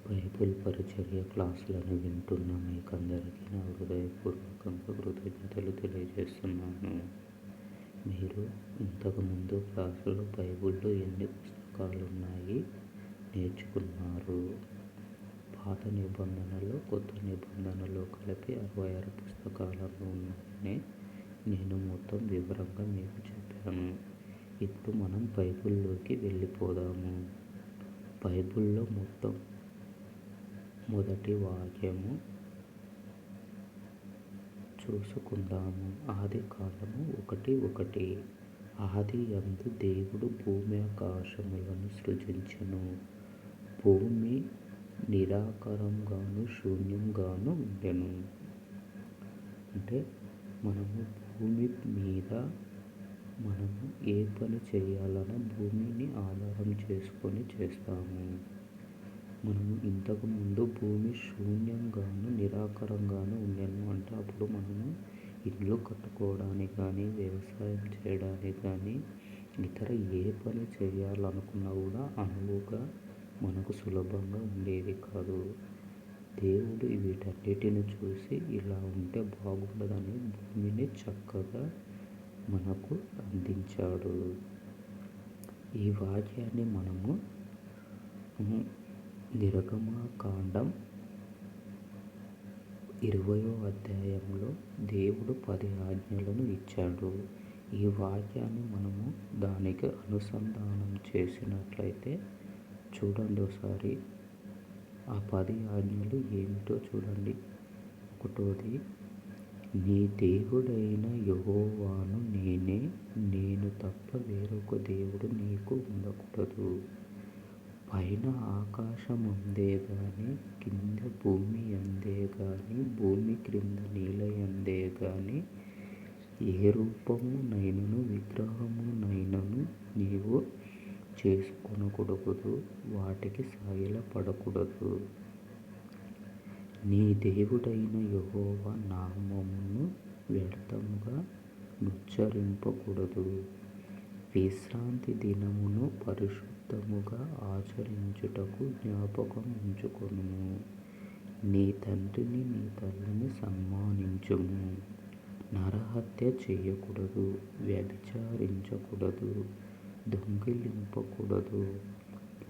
Bible పరిచర్య క్లాసులను వింటున్న మీకందరికీ నా హృదయపూర్వకంగా కృతజ్ఞతలు తెలియజేస్తున్నాను. మీరు ఇంతకుముందు క్లాసులో బైబిల్లో ఎన్ని పుస్తకాలున్నాయి నేర్చుకున్నారు? పాత నిబంధనలో, కొత్త నిబంధనలో కలిపి 66 పుస్తకాలను ఉన్నాయని నేను మొత్తం వివరంగా మీకు చెప్పాను. ఇప్పుడు మనం బైబిల్లోకి వెళ్ళిపోదాము. బైబిల్లో మొదటి వాక్యము చూసుకుందాము. ఆదికాండము 1:1. ఆదియందు దేవుడు భూమి ఆకాశములను సృజించెను. భూమి నిరాకారంగాను శూన్యంగాను ఉండెను. అంటే మనము భూమి మీద ఏ పని చేయాలన్నా భూమిని ఆధారం చేసుకొని చేస్తాము. మనము ఇంతకుముందు భూమి శూన్యంగాను నిరాకారంగాను ఉండెను అంటే అప్పుడు మనము ఇల్లు కట్టుకోవడానికి కానీ, వ్యవసాయం చేయడానికి కానీ, ఇతర ఏ పని చేయాలనుకున్నా కూడా అనువుగా మనకు సులభంగా ఉండేది కాదు. దేవుడు వీటన్నిటిని చూసి ఇలా ఉంటే బాగుండదని భూమిని చక్కగా మనకు అందించాడు. ఈ వాక్యాన్ని మనము నిర్గమకాండం 20వ అధ్యాయంలో దేవుడు 10 ఆజ్ఞలను ఇచ్చాడు. ఈ వాక్యాన్ని మనము దానికి అనుసంధానం చేసినట్లయితే చూడండి ఒకసారి. ఆ 10 ఆజ్ఞలు ఏమిటో చూడండి. 1, నీ దేవుడైన యెహోవాను నేనే, నేను తప్ప వేరొక దేవుడు నీకు ఉండకూడదు. పైన ఆకాశమందే గాని, కింద భూమి అందే గాని, భూమి క్రింద నీళ్ళయందే గాని ఏ రూపమునైనను విగ్రహమునైనను నీవు చేసుకొనకూడదు, వాటికి సాగిలపడకూడదు. నీ దేవుడైన యెహోవా నామమును వ్యర్థముగా నుచ్చరింపకూడదు. విశ్రాంతి దినమును పరిశుద్ధముగా ఆచరించుటకు జ్ఞాపకం ఉంచుకొనుము. నీ తండ్రిని నీ తల్లిని సన్మానించుము. నరహత్య చేయకూడదు, వ్యభిచారించకూడదు, దొంగిలింపకూడదు,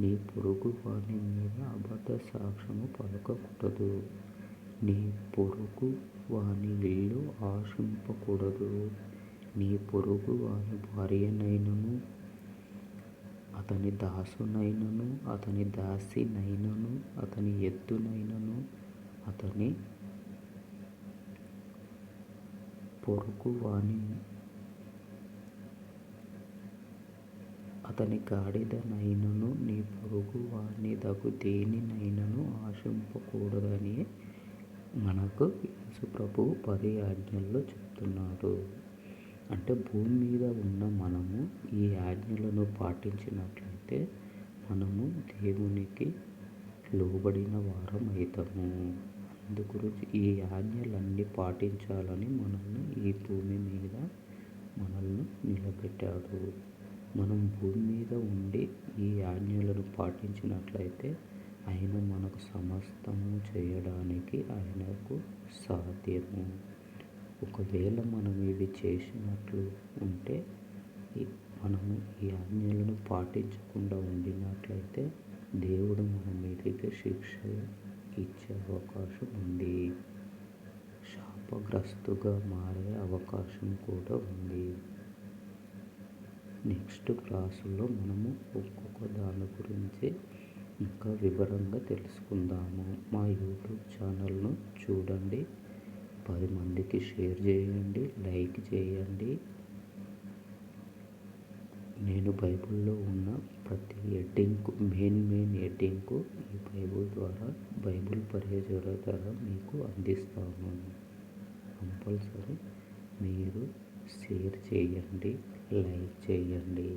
నీ పొరుగు వాని మీద అబద్ధ సాక్ష్యము పలకకూడదు, నీ పొరుగు వాని ఇల్లు ఆశింపకూడదు, నీ పొరుగు వాని భార్యనైనను, అతని దాసునైనను, అతని దాసినైనను, అతని ఎద్దునైనను, అతని పొరుగు వాని అతని గాడిదనైనను, నీ పొరుగు వాని దగు దేనినైనను ఆశింపకూడదని మనకు యేసు ప్రభువు 10 ఆజ్ఞల్లో చెప్తున్నాడు. అంటే భూమి మీద ఉన్న మనము ఈ ఆజ్ఞలను పాటించినట్లయితే మనము దేవునికి లోబడిన వారం అవుతాము. అందుగురించి ఈ ఆజ్ఞలన్నీ పాటించాలని మనల్ని ఈ భూమి మీద నిలబెట్టాడు. మనం భూమి మీద ఉండి ఈ ఆజ్ఞలను పాటించినట్లయితే ఆయన మనకు సమస్తము చేయడానికి ఆయనకు సాధ్యము. ఒకవేళ మనం ఇవి చేసినట్లు ఉంటే, మనము ఈ ఆజ్ఞలను పాటించకుండా ఉండినట్లయితే దేవుడు మన మీదకి శిక్ష ఇచ్చే అవకాశం ఉంది. శాపగ్రస్తుగా మారే అవకాశం కూడా ఉంది. నెక్స్ట్ క్లాసులో మనము ఒక్కొక్క దాని గురించి ఇంకా వివరంగా తెలుసుకుందాము. మా యూట్యూబ్ ఛానల్ను చూడండి, 10 మందికి షేర్ చేయండి, లైక్ చేయండి. నేను బైబిల్లో ఉన్న ప్రతి హెడ్డింగ్కు మెయిన్ హెడ్డింగ్కు ఈ బైబిల్ పరిచర్య ద్వారా మీకు అందిస్తాను. కంపల్సరీ మీరు షేర్ చేయండి, లైక్ చేయండి.